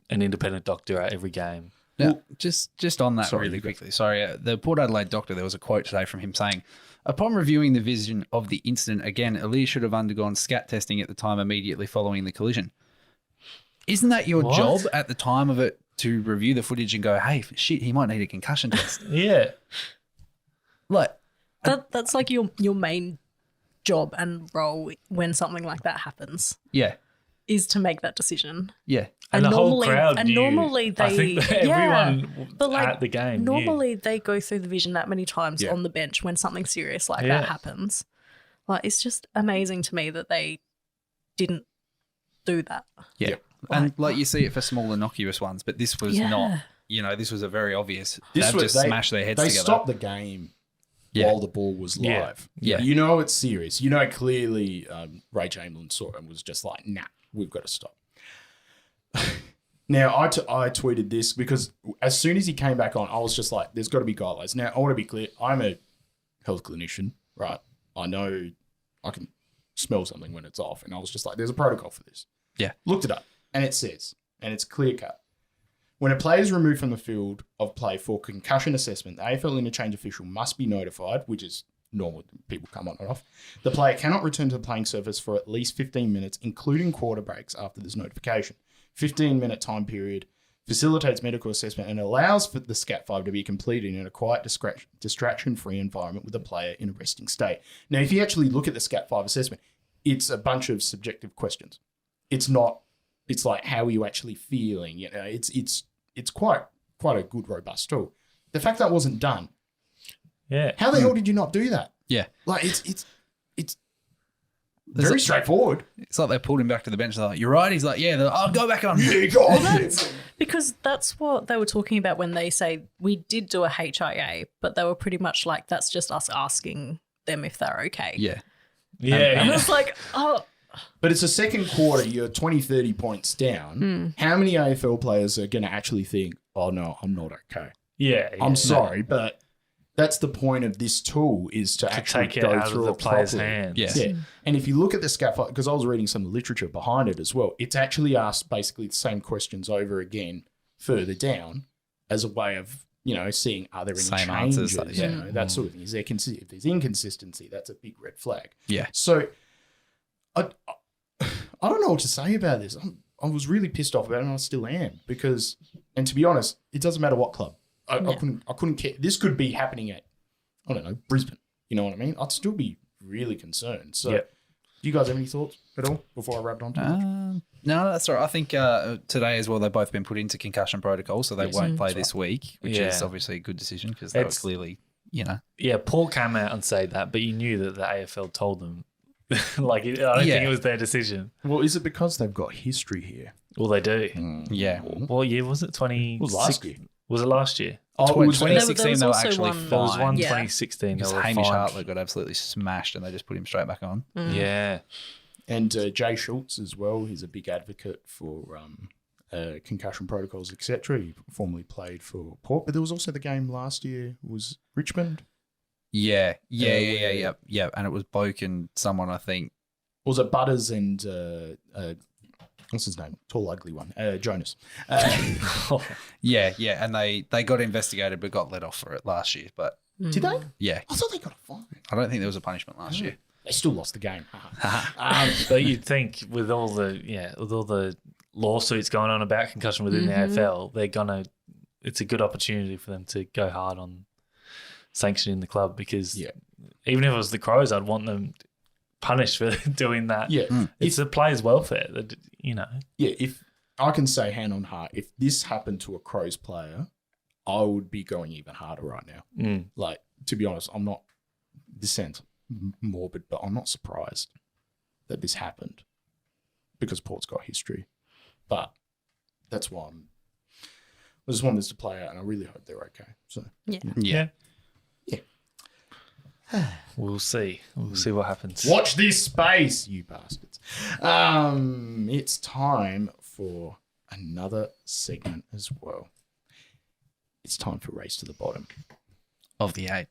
an independent doctor at every game. Now, just on that Sorry, really you go. quickly. Sorry, the Port Adelaide doctor, there was a quote today from him saying, upon reviewing the vision of the incident, again, Ali should have undergone scat testing at the time immediately following the collision. Isn't that your What? job at the time of it to review the footage and go, hey, shit, he might need a concussion test? Yeah. Like, That's like your main job and role when something like that happens, yeah, is to make that decision. yeah. And the whole normally- crowd and knew. normally I they- think that yeah, everyone but like at the game knew. normally they go through the vision that many times Yeah. on the bench when something serious like Yeah. that happens. Like, it's just amazing to me that they didn't do that. Yeah. And like you see it for small innocuous ones, but this was Yeah. not, this was a very obvious. This They've was- just they- smashed their heads They together. stopped the game Yeah. while the ball was Yeah. live. Yeah. You know it's serious. You know clearly Ray Chamberlain saw it and was just like, nah, we've got to stop. Now, I tweeted this because as soon as he came back on, I was just like, there's got to be guidelines. Now, I want to be clear. I'm a health clinician, right? I know I can smell something when it's off. And I was just like, there's a protocol for this. Yeah. Looked it up. And it says, and it's clear cut. When a player is removed from the field of play for concussion assessment, the AFL interchange official must be notified, which is normal. People come on and off. The player cannot return to the playing surface for at least 15 minutes, including quarter breaks after this notification. 15-minute time period facilitates medical assessment and allows for the SCAT-5 to be completed in a quiet, distraction-free environment with the player in a resting state. Now, if you actually look at the SCAT-5 assessment, it's a bunch of subjective questions. It's not. It's like, how are you actually feeling? It's quite a good, robust tool. The fact that wasn't done. Yeah. How the hell did you not do that? Yeah. Like it's Very straightforward. It's like they pulled him back to the bench. They're like, "You're right." He's like, "Yeah." They're like, "Oh, go back on." Yeah, go on. Because that's what they were talking about when they say we did do a HIA, but they were pretty much like, that's just us asking them if they're okay. Yeah. And it's like, oh. But it's a second quarter, you're 20, 30 points down. How many AFL players are going to actually think, oh, no, I'm not okay? Yeah. I'm sorry, but that's the point of this tool is to actually take it go out through of the it player's properly. hands. Yeah. And if you look at the scaffold, because I was reading some of the literature behind it as well, it's actually asked basically the same questions over again further down as a way of, seeing are there any Same changes, answers, that sort of thing. Is there if there's inconsistency, that's a big red flag. Yeah. So I don't know what to say about this. I was really pissed off about it, and I still am, because, and to be honest, it doesn't matter what club. I couldn't care. This could be happening at, I don't know, Brisbane. You know what I mean? I'd still be really concerned. So, do you guys have any thoughts at all before I wrap it on too much? No, that's all right. I think today as well, they've both been put into concussion protocol, so they won't play this week, which is obviously a good decision because they were clearly, Yeah, Paul came out and said that, but you knew that the AFL told them. I don't think it was their decision. Well, is it because they've got history here? Well, they do. Yeah. What year was it? It was last year. Was it last year? Oh, it was 2016, there they were was actually one- There was fined. one Yeah. 2016. Because They were Hamish fined. Hartlett got absolutely smashed and they just put him straight back on. Yeah. And Jay Schultz as well. He's a big advocate for concussion protocols, etc. He formerly played for Port, but there was also the game last year was Richmond. Yeah. And it was Boak and someone, I think. Was it Butters and what's his name? Tall, ugly one. Jonas. Yeah. And they got investigated but got let off for it last year. But Did they? yeah, I thought they got a fine. I don't think there was a punishment last year. They still lost the game. But you'd think with all the lawsuits going on about concussion within the AFL, it's a good opportunity for them to go hard on sanctioning the club, because even if it was the Crows, I'd want them punished for doing that. Yeah. It's the players' welfare, Yeah, if I can say hand on heart, if this happened to a Crows player, I would be going even harder right now. Like, to be honest, I'm not, this sounds morbid, but I'm not surprised that this happened because Port's got history. But that's why I just want this to play out, and I really hope they're okay. So Yeah. We'll see. We'll see what happens. Watch this space, you bastards. It's time for another segment as well. It's time for Race to the Bottom. Of the 8.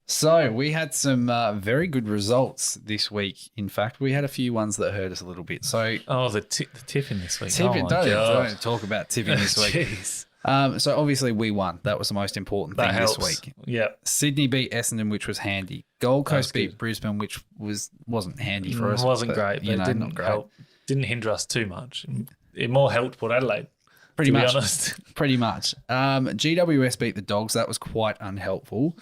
So we had some very good results this week. In fact, we had a few ones that hurt us a little bit. So the tipping this week. Tipping, Oh my God. don't talk about tipping this week. Jeez. So obviously we won. That was the most important thing That helps. this week. Yeah. Sydney beat Essendon, which was handy. Gold Coast beat good. Brisbane, which wasn't handy for us. It wasn't but, great, but it not didn't great. help. Didn't hinder us too much. It more helped Port Adelaide. Pretty to much. be honest. Pretty much. GWS beat the Dogs. That was quite unhelpful.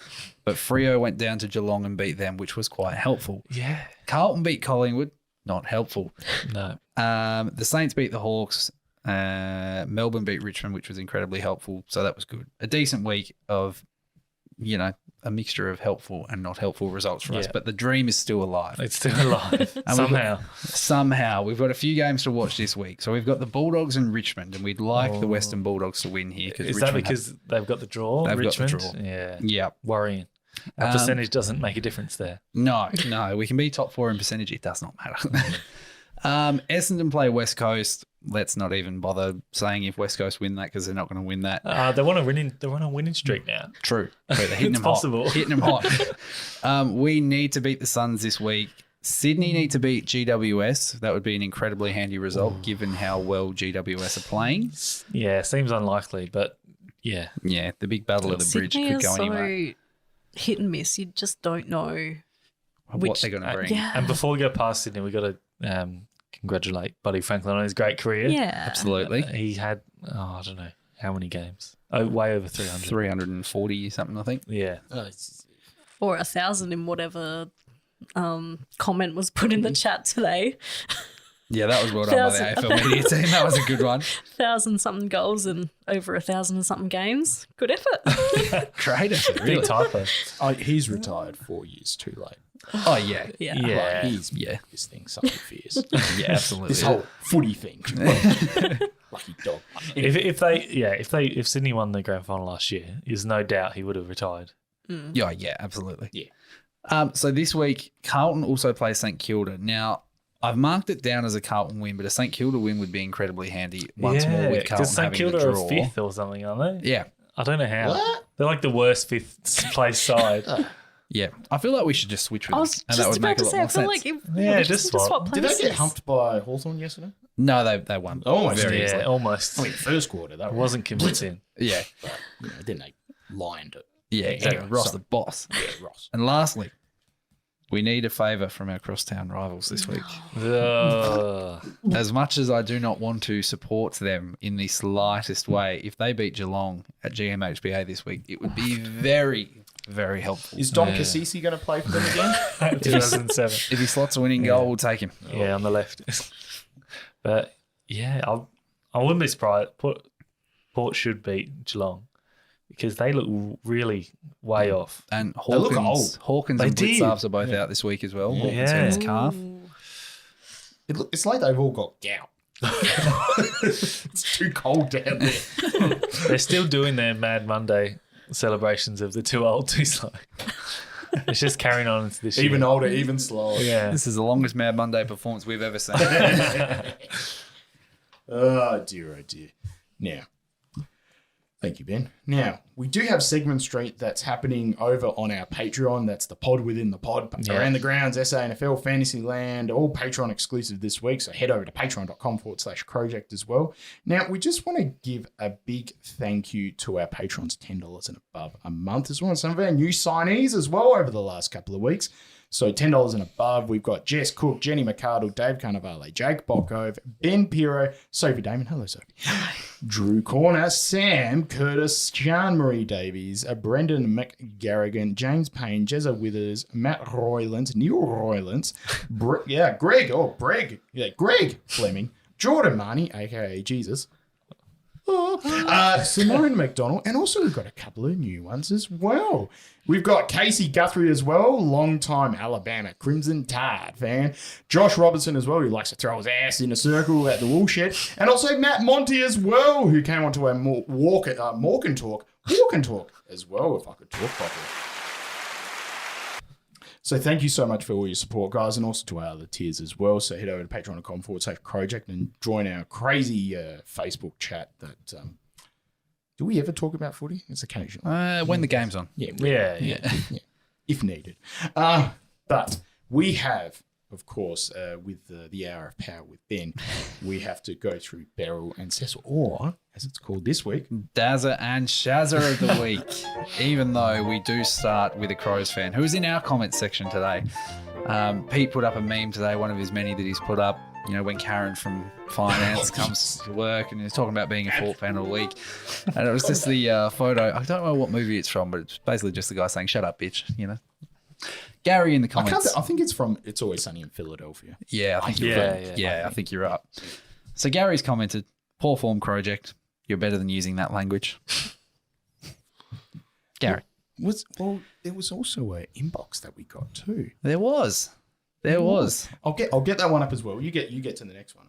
But Freo went down to Geelong and beat them, which was quite helpful. Yeah. Carlton beat Collingwood. Not helpful. No. The Saints beat the Hawks. Melbourne beat Richmond, which was incredibly helpful. So that was good. A decent week of, a mixture of helpful and not helpful results for us. But the dream is still alive. It's still alive. Somehow. We've got a few games to watch this week. So we've got the Bulldogs and Richmond, and we'd like the Western Bulldogs to win here. Is that because they've got the draw? They've got the Richmond? draw. Yeah. Yeah. Worrying. Our percentage doesn't make a difference there. No. We can be top 4 in percentage. It does not matter. Essendon play West Coast. Let's not even bother saying if West Coast win that, because they're not going to win that. They're on a winning streak now. True. But they're hitting It's them possible. hot. Hitting them hot. We need to beat the Suns this week. Sydney need to beat GWS. That would be an incredibly handy result given how well GWS are playing. Yeah, seems unlikely, but yeah. Yeah, the big battle of the bridge Sydney could is go so anywhere. hit and miss. You just don't know What they're going to bring. yeah. And before we go past Sydney, we got to congratulate Buddy Franklin on his great career. Yeah. Absolutely. He had, I don't know how many games. Oh, way over 300. 340 something, I think. Yeah. Or 1,000 in whatever comment was put in the chat today. Yeah, that was well done by the AFL media team. That was a good one. 1,000 something goals and over 1,000 and something games. Good effort. Great effort, really. Big typo. He's retired 4 years too late. Oh, yeah. Yeah. Yeah. Like, he's this thing, something fierce. Yeah, absolutely. This whole footy thing. Lucky dog. If Sydney won the grand final last year, there's no doubt he would have retired. Yeah, absolutely. Yeah. So this week, Carlton also plays St Kilda. Now, I've marked it down as a Carlton win, but a St Kilda win would be incredibly handy once more with Carlton St having Kilda the are draw. fifth or something, aren't they? Yeah. I don't know how. What? They're like the worst fifth place side. Yeah. I feel like we should just switch with I them, was and that just would make about a to lot say, I more feel sense. like Yeah, we just swap swap. Did they places. get humped by Hawthorn yesterday? No, they won. Almost. Very Yeah, easily. almost. I mean, first quarter, that It wasn't convincing. Yeah. then they lined it. Yeah, exactly. Anyway, Ross sorry. the boss. Yeah, Ross. And lastly, we need a favour from our crosstown rivals this week. Ugh. As much as I do not want to support them in the slightest way, if they beat Geelong at GMHBA this week, it would be very, very helpful. Is Dom Cassisi going to play for them again? 2007. If he slots a winning goal, we'll take him. Yeah, on the left. But yeah, I wouldn't be surprised. Port should beat Geelong because they look really way off. And They look Hawkins, old. Hawkins They and did. Blitzarves are both out this week as well. Hawkins Yeah. hurt his calf. It's like they've all got gout. It's too cold down there. They're still doing their Mad Monday celebrations of the too old, too slow. It's just carrying on into this Even year. older, even slower. Yeah. This is the longest Mad Monday performance we've ever seen. Oh, dear, oh, dear. Now, thank you, Ben. Now, we do have Segment Street that's happening over on our Patreon. That's the pod within the pod. Yeah. Around the Grounds, SANFL, Fantasyland, all Patreon exclusive this week. So head over to patreon.com/Crowject as well. Now, we just want to give a big thank you to our patrons, $10 and above a month as well. And some of our new signees as well over the last couple of weeks. So $10 and above, we've got Jess Cook, Jenny McCardle, Dave Carnivale, Jake Bokove, Ben Piro, Sophie Damon, hello Sophie, Drew Corner, Sam Curtis, Jean-Marie Davies, Brendan McGarrigan, James Payne, Jezza Withers, Matt Roylands, Neil Roylands, Greg Fleming, Jordan Marnie, aka Jesus, Simone McDonald, and also we've got a couple of new ones as well. We've got Casey Guthrie as well, long-time Alabama Crimson Tide fan. Josh Robertson as well, who likes to throw his ass in a circle at the woolshed. And also Matt Monty as well, who came onto our walk and talk as well, if I could talk properly. So thank you so much for all your support, guys, and also to our other tiers as well. So head over to patreon.com/Crowject and join our crazy Facebook chat that... do we ever talk about footy? It's occasionally. When the game's on. Yeah. If needed. But we have, of course, with the Hour of Power with Ben, we have to go through Beryl and Cecil, or as it's called this week, Dazza and Shazza of the week. Even though we do start with a Crows fan who was in our comments section today. Pete put up a meme today, one of his many that he's put up. You know, when Karen from finance comes to work and he's talking about being a Fort fan of the week. And it was just the photo. I don't know what movie it's from, but it's basically just the guy saying, "Shut up, bitch," you know. Gary in the comments. I think it's from It's Always Sunny in Philadelphia. Yeah, I think you're right. Yeah, I think you're right. So Gary's commented, "Poor form, Crowject. You're better than using that language." Gary. There was also an inbox that we got too. There was. I'll get that one up as well. You get to the next one.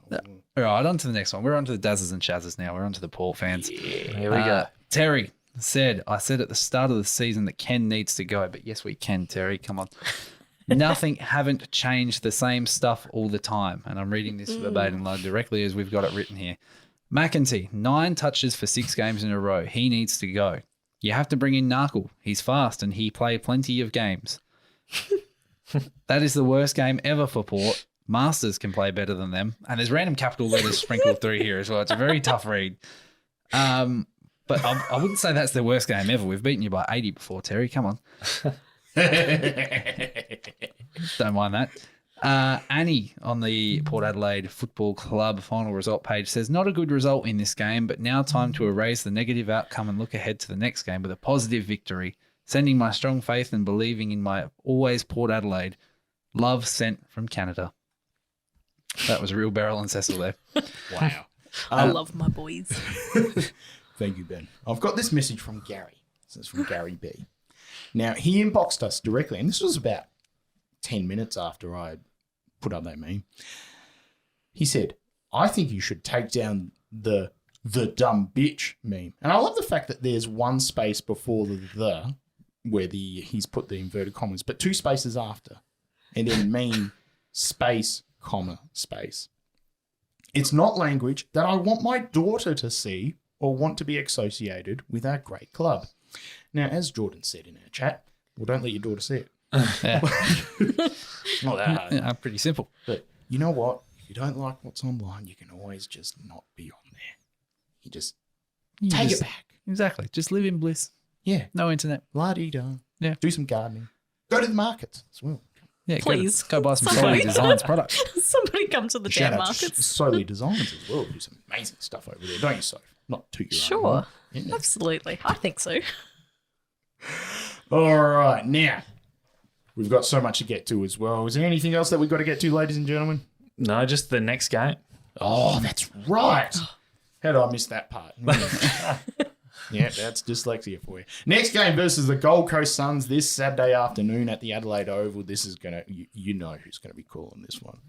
All right, on to the next one. We're on to the Dazzers and Shazzers now. We're on to the Port fans. Here we go. Terry said, I said at the start of the season that Ken needs to go, but yes, we can, Terry. Come on. Nothing haven't changed, the same stuff all the time. And I'm reading this verbatim directly as we've got it written here. McEntee, 9 touches for 6 games in a row. He needs to go. You have to bring in Narkle. He's fast and he played plenty of games. That is the worst game ever for Port. Masters can play better than them. And there's random capital letters sprinkled through here as well. It's a very tough read. But I wouldn't say that's their worst game ever. We've beaten you by 80 before, Terry. Come on. Don't mind that. Annie on the Port Adelaide Football Club final result page says, not a good result in this game, but now time to erase the negative outcome and look ahead to the next game with a positive victory. Sending my strong faith and believing in my always Port Adelaide. Love sent from Canada. That was real Beryl and Cecil there. Wow. I love my boys. Thank you, Ben. I've got this message from Gary. This is from Gary B. Now, he inboxed us directly, and this was about 10 minutes after I put up that meme. He said, I think you should take down the dumb bitch meme. And I love the fact that there's one space before the where he's put the inverted commas, but 2 spaces after. And then meme, space, comma, space. It's not language that I want my daughter to see or want to be associated with our great club. Now, as Jordan said in our chat, well, don't let your daughter see it. Yeah. It's not that hard. Yeah, pretty simple. But you know what? If you don't like what's online, you can always just not be on there. You just take it back. Exactly. Just live in bliss. Yeah. No internet. La-dee-da. Yeah. Do some gardening. Go to the markets as well. Yeah, Please. Go buy some Somebody. Solely Designs products. Somebody come to the Shout damn out markets. to Solely Designs as well. Do some amazing stuff over there, don't you, Soph? Not to your own Sure. horn. Yeah. Absolutely. I think so. All right. Now, we've got so much to get to as well. Is there anything else that we've got to get to, ladies and gentlemen? No, just the next game. Oh, that's right. How did I miss that part? Yeah, that's dyslexia for you. Next game versus the Gold Coast Suns this Saturday afternoon at the Adelaide Oval. This is going to, you know who's going to be calling this one.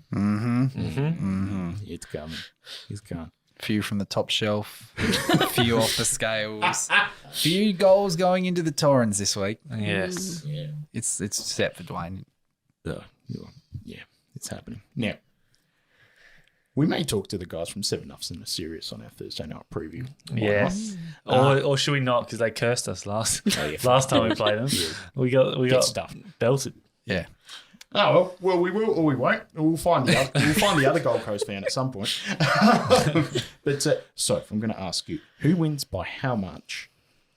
It's coming. It's coming. Few from the top shelf, a few off the scales, few goals going into the Torrens this week. Yes. Yeah. It's set for Dwayne. Yeah, it's happening. Now, we may talk to the guys from 7 Ups and the Serious on our Thursday night preview. Why Yes. not? Or should we not? Because they cursed us last time we played them. We got stuffed. belted. Yeah. Oh, well, we will or we won't. We'll find the other Gold Coast fan at some point. But, Soph, I'm going to ask you, who wins by how much?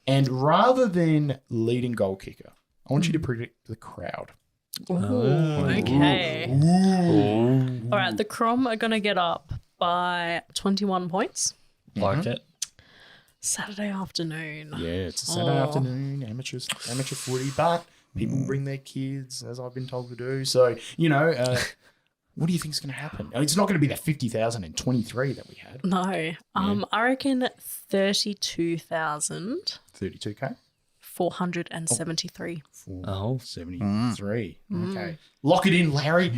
And rather than leading goal kicker, I want you to predict the crowd. Okay. All right. The Crom are going to get up by 21 points. Like it. Saturday afternoon. Yeah, it's a Saturday afternoon, amateur footy, but people bring their kids, as I've been told to do. So, what do you think is going to happen? It's not going to be that 50,023 that we had. No. I reckon 32,000. 32K? 473. 473. Okay. Lock it in, Larry.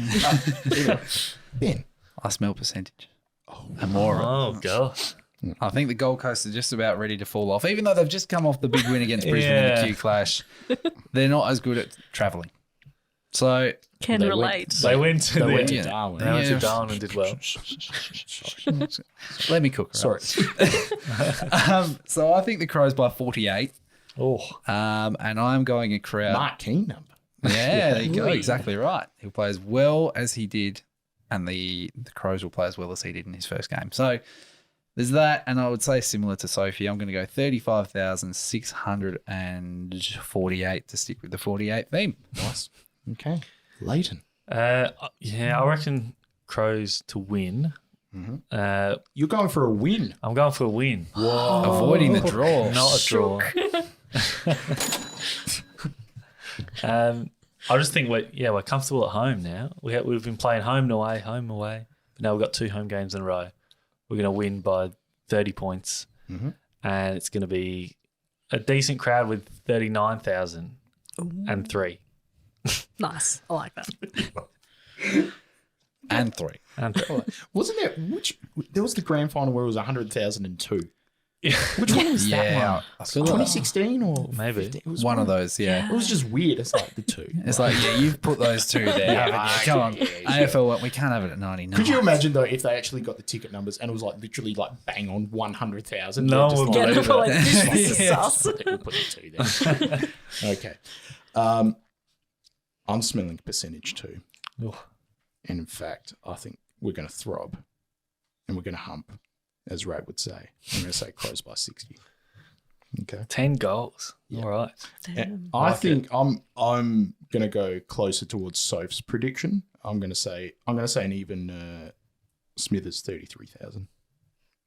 Ben. I smell percentage. And more. Oh, God. I think the Gold Coast are just about ready to fall off. Even though they've just come off the big win against Brisbane in the Q Clash, they're not as good at travelling. So Can relate. They went to Darwin. They went to Darwin and did well. Let me cook. Sorry. So I think the Crows by 48. Oh. And I'm going a crowd. Mark King number. Yeah, there you go. Exactly right. He'll play as well as he did, and the Crows will play as well as he did in his first game. So there's that, and I would say similar to Sophie, I'm going to go 35,648 to stick with the 48 theme. Nice. Okay. Lleyton. I reckon Crows to win. Mm-hmm. You're going for a win. I'm going for a win. Whoa. Avoiding the draw. Not a draw. I just think we're comfortable at home now. We've been playing home and away, but now we've got 2 home games in a row. We're going to win by 30 points, and it's going to be a decent crowd with 39,003. Nice. I like that. And 3. Wasn't there there was the grand final where it was 100,002. Yeah. Which one was that one? I feel 2016 or maybe 15? It was one of those, yeah. It was just weird. It's like the 2. It's like, you've put those 2 there, haven't you? Come on. AFL, we can't have it at 99. Could you imagine, though, if they actually got the ticket numbers and it was like literally like bang on 100,000? No one would believe Like, it. this is sus. We'll put the 2 there. Okay. I'm smelling percentage 2. Oh. And in fact, I think we're going to throb and we're going to hump, as Ray would say. I'm going to say Crows by 60. Okay. 10 goals. Yeah. All right. I think I'm going to go closer towards Soph's prediction. I'm going to say an even Smithers 33,000.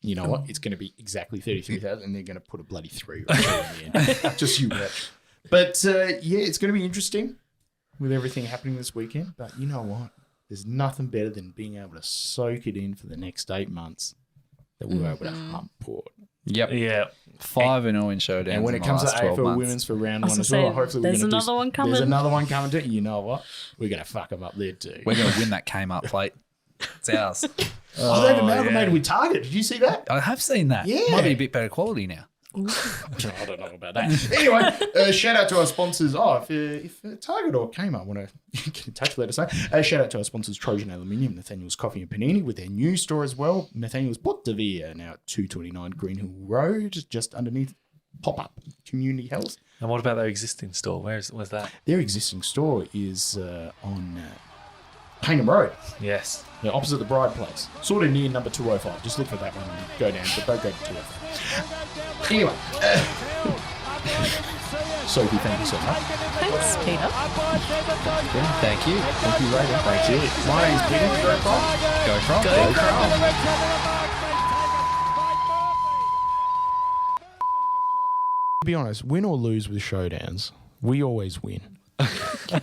You know what? It's going to be exactly 33,000, and they're going to put a bloody 3 right there in the end. Just you watch. But it's going to be interesting with everything happening this weekend. But you know what? There's nothing better than being able to soak it in for the next 8 months that we were able to hump Port. Yep. Yeah. 5-0 in showdowns. And when it comes to AFL women's for round I one was as gonna well, say, hopefully we're there's going to another one coming. There's another one coming too. You know what? We're going to fuck them up there too. We're going to win that Kmart plate. It's ours. They've amalgamated with Target. Did you see that? I have seen that. Yeah. Might be a bit better quality now. I don't know about that. Anyway, shout out to our sponsors. If Target or Kmart want to get in touch, let us know. Shout out to our sponsors, Trojan Aluminium, Nathaniel's Coffee and Panini, with their new store as well. Nathaniel's Porte de Vie, now at 229 Green Hill Road, just underneath Pop-Up Community Health. And what about their existing store? Where's that? Their existing store is on Paynham Road. Yes. Yeah, opposite the Bride Place. Sort of near number 205. Just look for that one and go down, but don't go to 205. Anyway. Sophie, thank you so much. Thanks, Peter. Thank you. Thank you, Ray. Thank you. My name's Peter. Go Crow. Go Crow. To be honest, win or lose with showdowns, we always win.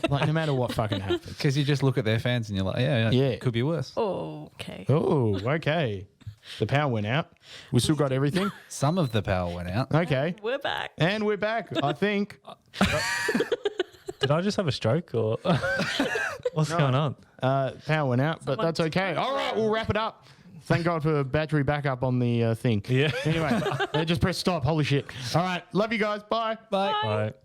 Like, no matter what fucking happens. Because you just look at their fans and you're like, yeah, it could be worse. Okay. Oh, okay. The power went out. We still got everything. Some of the power went out. Okay. We're back. And we're back, I think. Did I just have a stroke or what's going on? Power went out, but that's okay. All right, we'll wrap it up. Thank God for battery backup on the thing. Yeah. Anyway, just press stop. Holy shit. All right. Love you guys. Bye. Bye. Right.